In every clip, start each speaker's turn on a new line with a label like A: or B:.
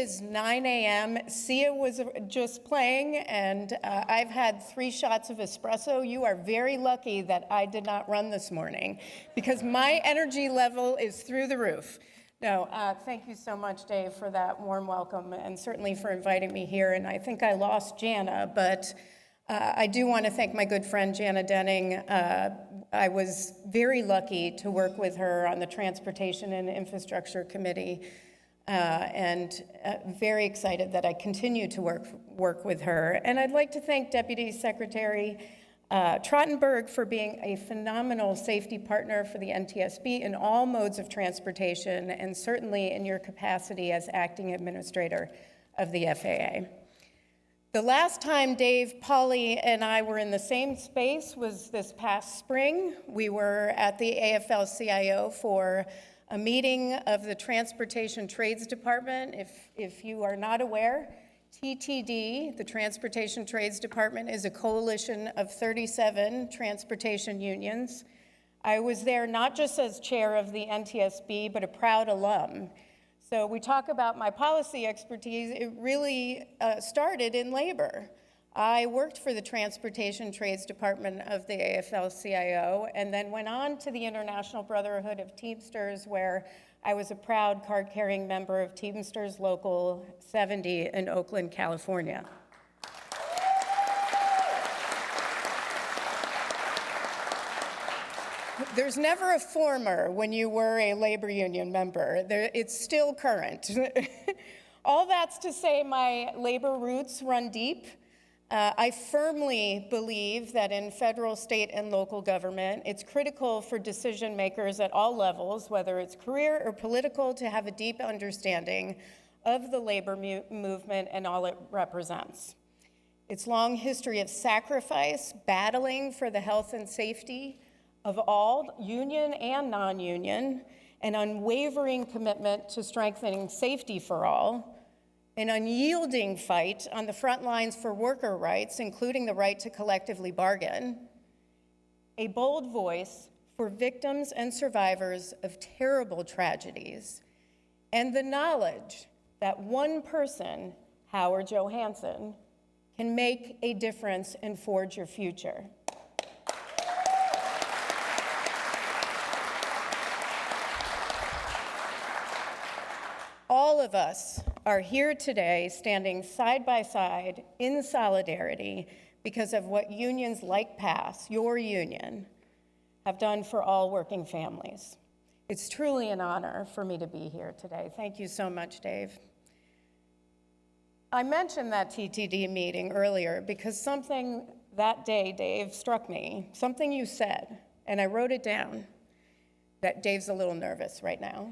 A: It's 9 a.m. Sia was just playing, and I've had 3 shots of espresso. You are very lucky that I did not run this morning because my energy level is through the roof. No, thank you so much, Dave, for that warm welcome, and certainly for inviting me here. And I think I lost Jana, but I do want to thank my good friend Jana Denning. I was very lucky to work with her on the Transportation and Infrastructure Committee. And very excited that I continue to work with her. And I'd like to thank Deputy Secretary Trottenberg for being a phenomenal safety partner for the NTSB in all modes of transportation, and certainly in your capacity as acting administrator of the FAA. The last time Dave, Polly, and I were in the same space was this past spring. We were at the AFL-CIO for a meeting of the Transportation Trades Department. If you are not aware, TTD, the Transportation Trades Department, is a coalition of 37 transportation unions. I was there not just as chair of the NTSB, but a proud alum. So we talk about my policy expertise. It really started in labor. I worked for the Transportation Trades Department of the AFL-CIO and then went on to the International Brotherhood of Teamsters, where I was a proud card-carrying member of Teamsters Local 70 in Oakland, California. There's never a former when you were a labor union member. It's still current. All that's to say my labor roots run deep. I firmly believe that in federal, state, and local government, it's critical for decision makers at all levels, whether it's career or political, to have a deep understanding of the labor movement and all it represents. Its long history of sacrifice, battling for the health and safety of all, union and non-union, an unwavering commitment to strengthening safety for all, an unyielding fight on the front lines for worker rights, including the right to collectively bargain, a bold voice for victims and survivors of terrible tragedies, and the knowledge that one person, Howard Johansson, can make a difference and forge your future. All of us are here today standing side by side in solidarity because of what unions like PASS, your union, have done for all working families. It's truly an honor for me to be here today. Thank you so much, Dave. I mentioned that TTD meeting earlier because something that day, Dave, struck me, something you said, and I wrote it down. That Dave's a little nervous right now.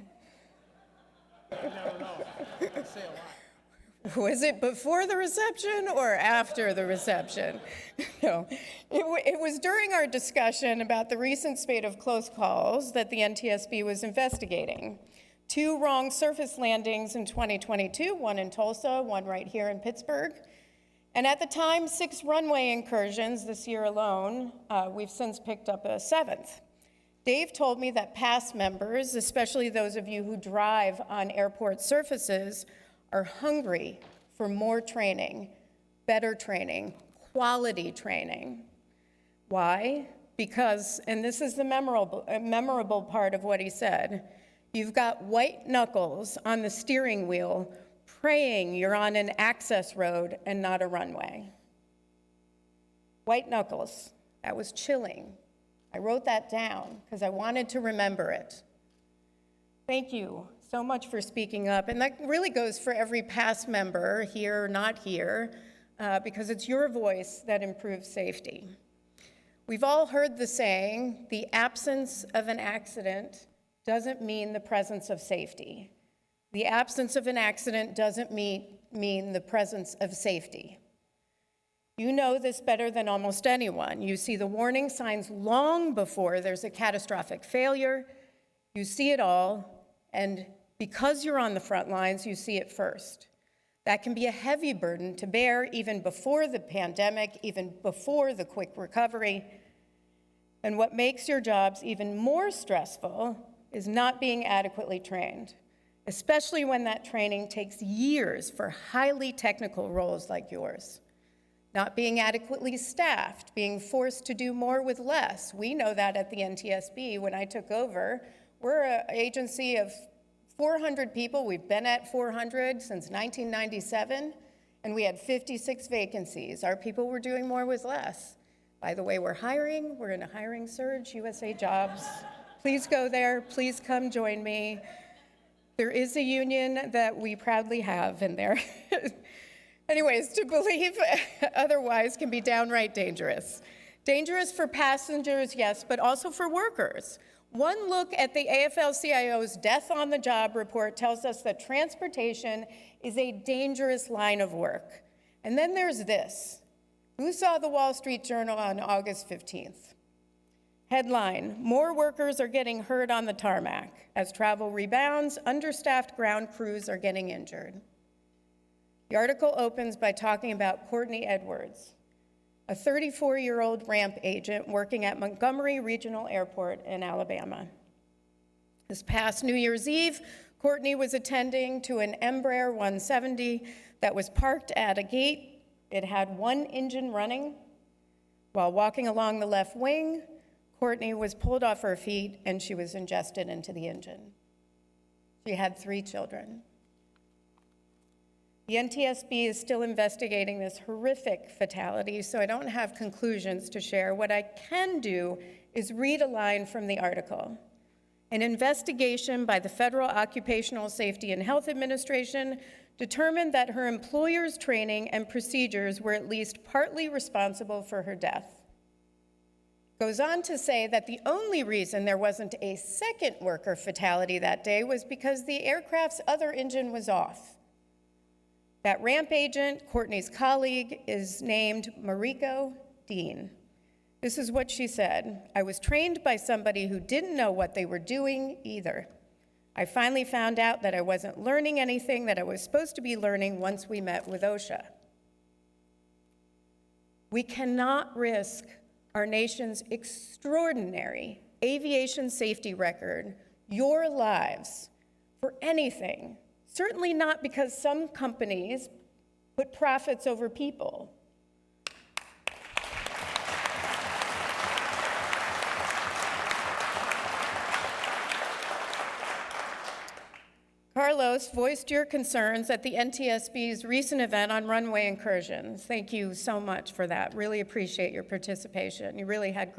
B: You never know. I say a lot.
A: Was it before the reception or after the reception? No, it was during our discussion about the recent spate of close calls that the NTSB was investigating. 2 wrong surface landings in 2022, one in Tulsa, one right here in Pittsburgh. And at the time, 6 runway incursions this year alone. We've since picked up a 7th. Dave told me that past members, especially those of you who drive on airport surfaces, are hungry for more training, better training, quality training. Why? Because, and this is the memorable part of what he said, you've got white knuckles on the steering wheel praying you're on an access road and not a runway. White knuckles. That was chilling. I wrote that down because I wanted to remember it. Thank you so much for speaking up. And that really goes for every past member, here or not here, because it's your voice that improves safety. We've all heard the saying, the absence of an accident doesn't mean the presence of safety. The absence of an accident doesn't mean the presence of safety. You know this better than almost anyone. You see the warning signs long before there's a catastrophic failure. You see it all, and because you're on the front lines, you see it first. That can be a heavy burden to bear even before the pandemic, even before the quick recovery. And what makes your jobs even more stressful is not being adequately trained. especially when that training takes years for highly technical roles like yours. Not being adequately staffed, being forced to do more with less. We know that at the NTSB when I took over. We're an agency of 400 people. We've been at 400 since 1997, and we had 56 vacancies. Our people were doing more with less. By the way, we're hiring. We're in a hiring surge, USA Jobs. Please go there. Please come join me. There is a union that we proudly have in there. Anyways, to believe otherwise can be downright dangerous. Dangerous for passengers, yes, but also for workers. One look at the AFL-CIO's Death on the Job report tells us that transportation is a dangerous line of work. And then there's this. Who saw the Wall Street Journal on August 15th? Headline, more workers are getting hurt on the tarmac. As travel rebounds, understaffed ground crews are getting injured. The article opens by talking about Courtney Edwards, a 34-year-old ramp agent working at Montgomery Regional Airport in Alabama. This past New Year's Eve, Courtney was attending to an Embraer 170 that was parked at a gate. It had one engine running. While walking along the left wing, Courtney was pulled off her feet and she was ingested into the engine. She had 3 children. The NTSB is still investigating this horrific fatality, so I don't have conclusions to share. What I can do is read a line from the article. An investigation by the Federal Occupational Safety and Health Administration determined that her employer's training and procedures were at least partly responsible for her death. Goes on to say that the only reason there wasn't a second worker fatality that day was because the aircraft's other engine was off. That ramp agent, Courtney's colleague, is named Mariko Dean. This is what she said. I was trained by somebody who didn't know what they were doing either. I finally found out that I wasn't learning anything that I was supposed to be learning once we met with OSHA. We cannot risk our nation's extraordinary aviation safety record, your lives, for anything. Certainly not because some companies put profits over people. Carlos voiced your concerns at the NTSB's recent event on runway incursions. Thank you so much for that. Really appreciate your participation. You really had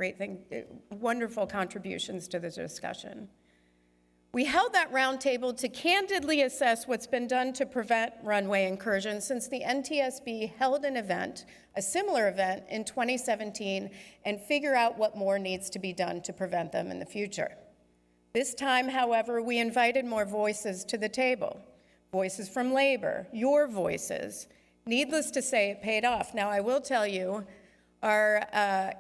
A: wonderful contributions to the discussion. We held that roundtable to candidly assess what's been done to prevent runway incursions since the NTSB held an event, a similar event, in 2017, and figure out what more needs to be done to prevent them in the future. This time, however, we invited more voices to the table, voices from labor, your voices. Needless to say, it paid off. Now, I will tell you, our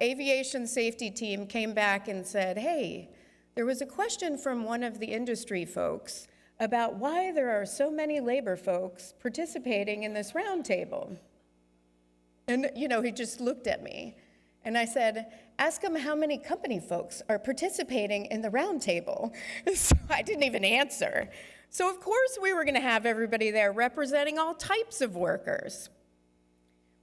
A: aviation safety team came back and said, hey, there was a question from one of the industry folks about why there are so many labor folks participating in this roundtable. And, he just looked at me. And I said, ask him how many company folks are participating in the roundtable. So I didn't even answer. So of course we were going to have everybody there representing all types of workers.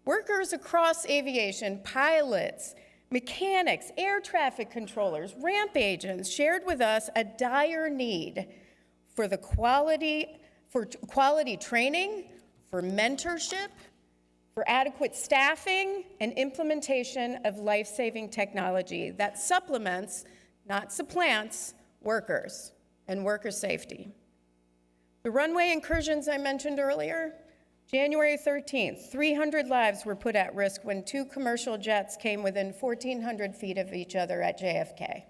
A: Workers across aviation, pilots, mechanics, air traffic controllers, ramp agents shared with us a dire need for quality training, for mentorship, for adequate staffing and implementation of life-saving technology that supplements, not supplants, workers and worker safety. The runway incursions I mentioned earlier, January 13th, 300 lives were put at risk when 2 commercial jets came within 1,400 feet of each other at JFK.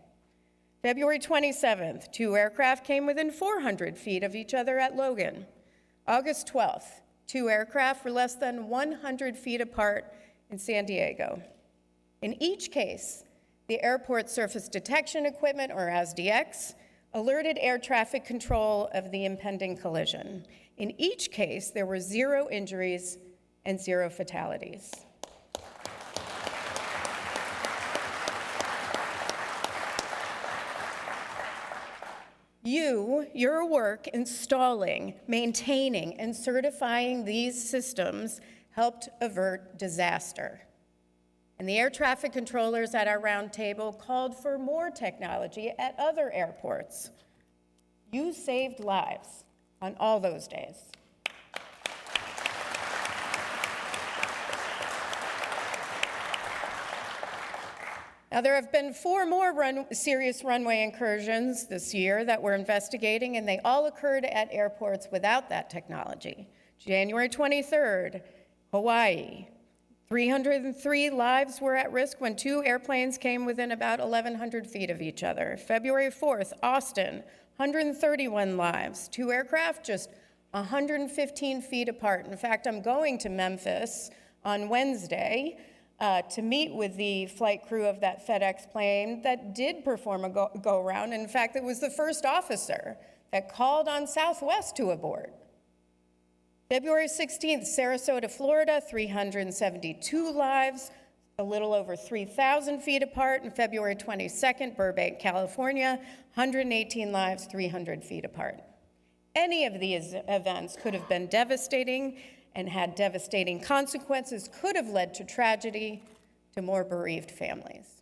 A: February 27th, 2 aircraft came within 400 feet of each other at Logan. August 12th, 2 aircraft were less than 100 feet apart in San Diego. In each case, the airport surface detection equipment, or ASDX, alerted air traffic control of the impending collision. In each case, there were 0 injuries and 0 fatalities. Your work installing, maintaining, and certifying these systems helped avert disaster. And the air traffic controllers at our roundtable called for more technology at other airports. You saved lives on all those days. Now, there have been 4 more serious runway incursions this year that we're investigating, and they all occurred at airports without that technology. January 23rd, Hawaii. 303 lives were at risk when 2 airplanes came within about 1,100 feet of each other. February 4th, Austin, 131 lives. 2 aircraft just 115 feet apart. In fact, I'm going to Memphis on Wednesday to meet with the flight crew of that FedEx plane that did perform a go-around. In fact, it was the first officer that called on Southwest to abort. February 16th, Sarasota, Florida, 372 lives, a little over 3,000 feet apart. And February 22nd, Burbank, California, 118 lives, 300 feet apart. Any of these events could have been devastating and had devastating consequences, could have led to tragedy, to more bereaved families.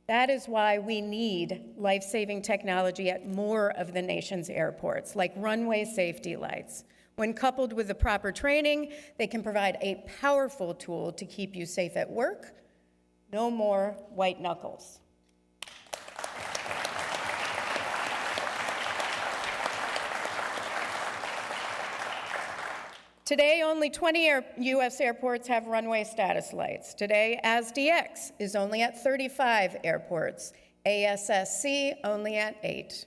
A: That is why we need life-saving technology at more of the nation's airports, like runway safety lights. When coupled with the proper training, they can provide a powerful tool to keep you safe at work. No more white knuckles. Today, only 20 U.S. airports have runway status lights. Today, ASDX is only at 35 airports, ASSC only at 8.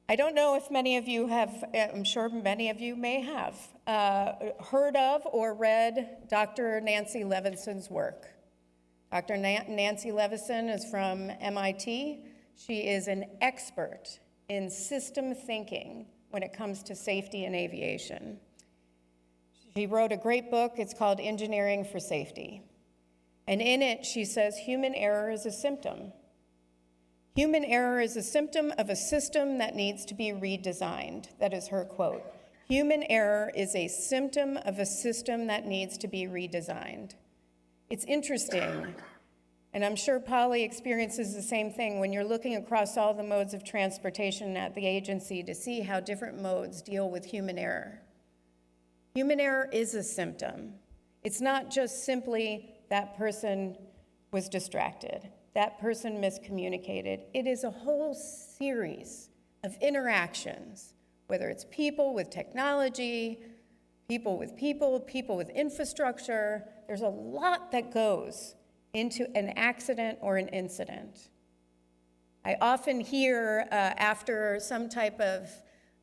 A: I don't know if many of you have, I'm sure many of you may have, heard of or read Dr. Nancy Levinson's work. Dr. Nancy Levison is from MIT. She is an expert in system thinking when it comes to safety in aviation. She wrote a great book. It's called Engineering for Safety. And in it, she says, human error is a symptom. Human error is a symptom of a system that needs to be redesigned. That is her quote. Human error is a symptom of a system that needs to be redesigned. It's interesting, and I'm sure Polly experiences the same thing when you're looking across all the modes of transportation at the agency to see how different modes deal with human error. Human error is a symptom. It's not just simply that person was distracted. That person miscommunicated. It is a whole series of interactions, whether it's people with technology, people with infrastructure. There's a lot that goes into an accident or an incident. I often hear after some type of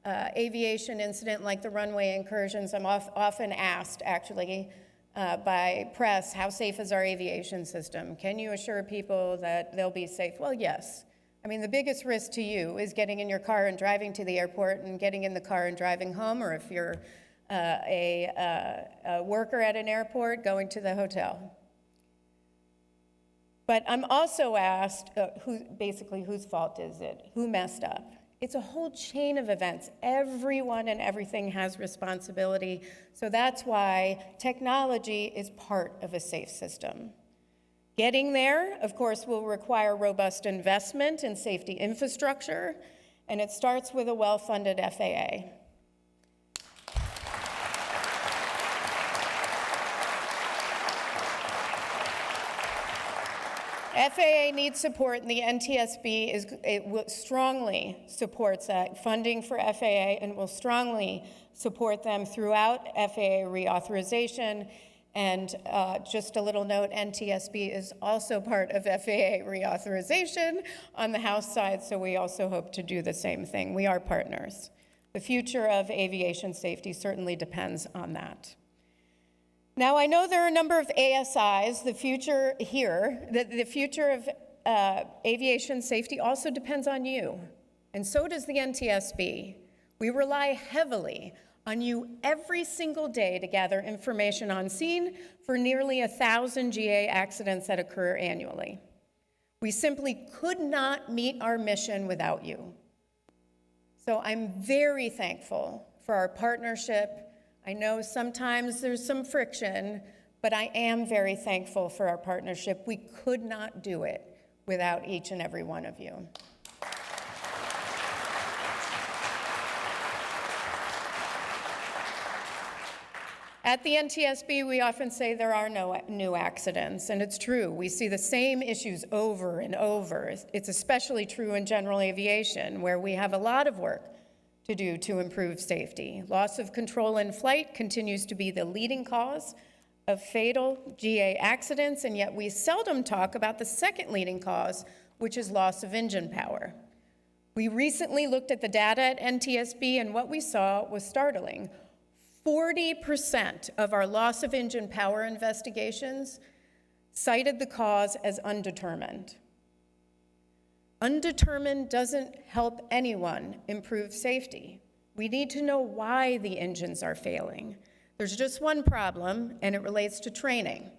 A: aviation incident like the runway incursions, I'm often asked actually by press, how safe is our aviation system? Can you assure people that they'll be safe? Well, yes. I mean, the biggest risk to you is getting in your car and driving to the airport and getting in the car and driving home, or if you're a worker at an airport, going to the hotel. But I'm also asked, whose fault is it? Who messed up? It's a whole chain of events. Everyone and everything has responsibility. So that's why technology is part of a safe system. Getting there, of course, will require robust investment in safety infrastructure, and it starts with a well-funded FAA. FAA needs support, and the NTSB strongly supports that funding for FAA and will strongly support them throughout FAA reauthorization. And just a little note, NTSB is also part of FAA reauthorization on the House side, so we also hope to do the same thing. We are partners. The future of aviation safety certainly depends on that. Now, I know there are a number of ASIs, the future of aviation safety also depends on you, and so does the NTSB. We rely heavily on you every single day to gather information on scene for nearly 1,000 GA accidents that occur annually. We simply could not meet our mission without you. So I'm very thankful for our partnership. I know sometimes there's some friction, but I am very thankful for our partnership. We could not do it without each and every one of you. At the NTSB, we often say there are no new accidents, and it's true. We see the same issues over and over. It's especially true in general aviation, where we have a lot of work to do to improve safety. Loss of control in flight continues to be the leading cause of fatal GA accidents, and yet we seldom talk about the second leading cause, which is loss of engine power. We recently looked at the data at NTSB, and what we saw was startling. 40% of our loss of engine power investigations cited the cause as undetermined. Undetermined doesn't help anyone improve safety. We need to know why the engines are failing. There's just one problem, and it relates to training.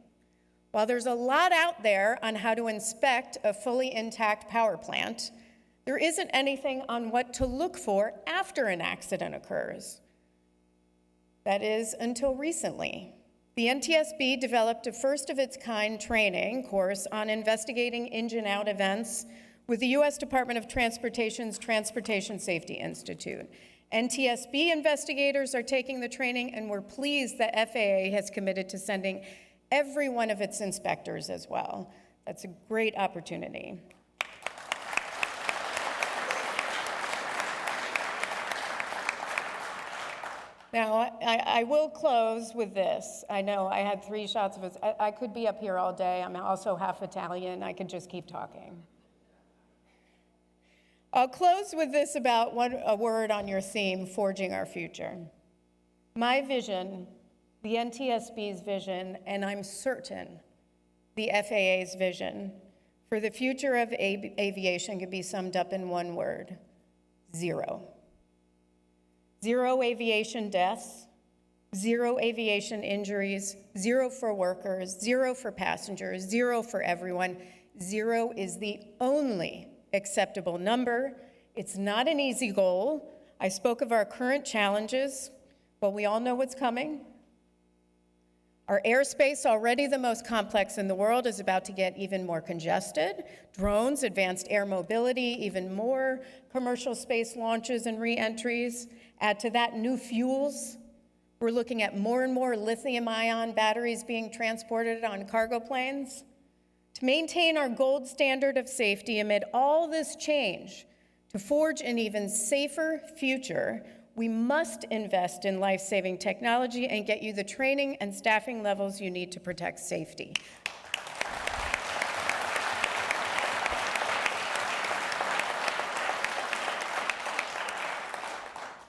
A: While there's a lot out there on how to inspect a fully intact power plant, there isn't anything on what to look for after an accident occurs. That is, until recently. The NTSB developed a first-of-its-kind training course on investigating engine-out events with the U.S. Department of Transportation's Transportation Safety Institute. NTSB investigators are taking the training, and we're pleased that FAA has committed to sending every one of its inspectors as well. That's a great opportunity. Now, I will close with this. I know I had 3 shots of it. I could be up here all day. I'm also half Italian. I could just keep talking. I'll close with this about a word on your theme, forging our future. My vision, the NTSB's vision, and I'm certain the FAA's vision for the future of aviation can be summed up in one word: zero. 0 aviation deaths, 0 aviation injuries, 0 for workers, 0 for passengers, 0 for everyone. 0 is the only acceptable number. It's not an easy goal. I spoke of our current challenges, but we all know what's coming. Our airspace, already the most complex in the world, is about to get even more congested. Drones, advanced air mobility, even more commercial space launches and re-entries. Add to that new fuels. We're looking at more and more lithium-ion batteries being transported on cargo planes. To maintain our gold standard of safety amid all this change, to forge an even safer future, we must invest in life-saving technology and get you the training and staffing levels you need to protect safety.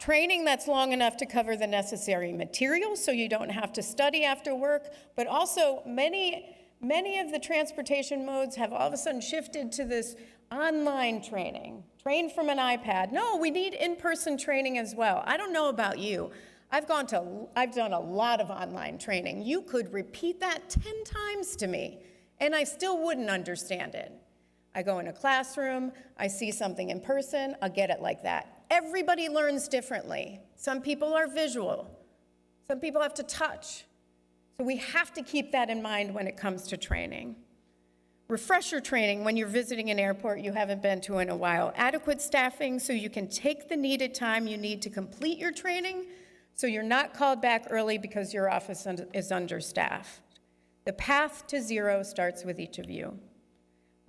A: Training that's long enough to cover the necessary materials so you don't have to study after work, but also many of the transportation modes have all of a sudden shifted to this online training. Train from an iPad. No, we need in-person training as well. I don't know about you. I've done a lot of online training. You could repeat that 10 times to me, and I still wouldn't understand it. I go in a classroom, I see something in person, I'll get it like that. Everybody learns differently. Some people are visual. Some people have to touch. So we have to keep that in mind when it comes to training. Refresher training when you're visiting an airport you haven't been to in a while. Adequate staffing so you can take the needed time you need to complete your training so you're not called back early because your office is understaffed. The path to zero starts with each of you.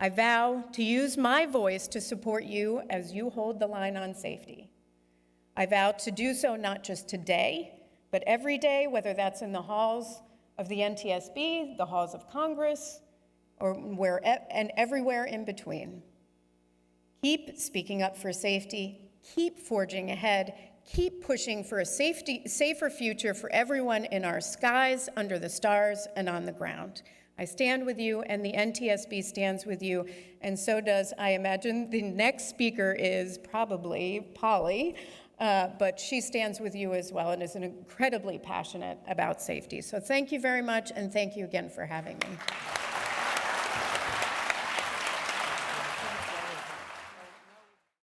A: I vow to use my voice to support you as you hold the line on safety. I vow to do so not just today, but every day, whether that's in the halls of the NTSB, the halls of Congress, and everywhere in between. Keep speaking up for safety, keep forging ahead, keep pushing for a safer future for everyone in our skies, under the stars, and on the ground. I stand with you, and the NTSB stands with you, and so does, I imagine, the next speaker is probably Polly, but she stands with you as well and is incredibly passionate about safety. So thank you very much, and thank you again for having me.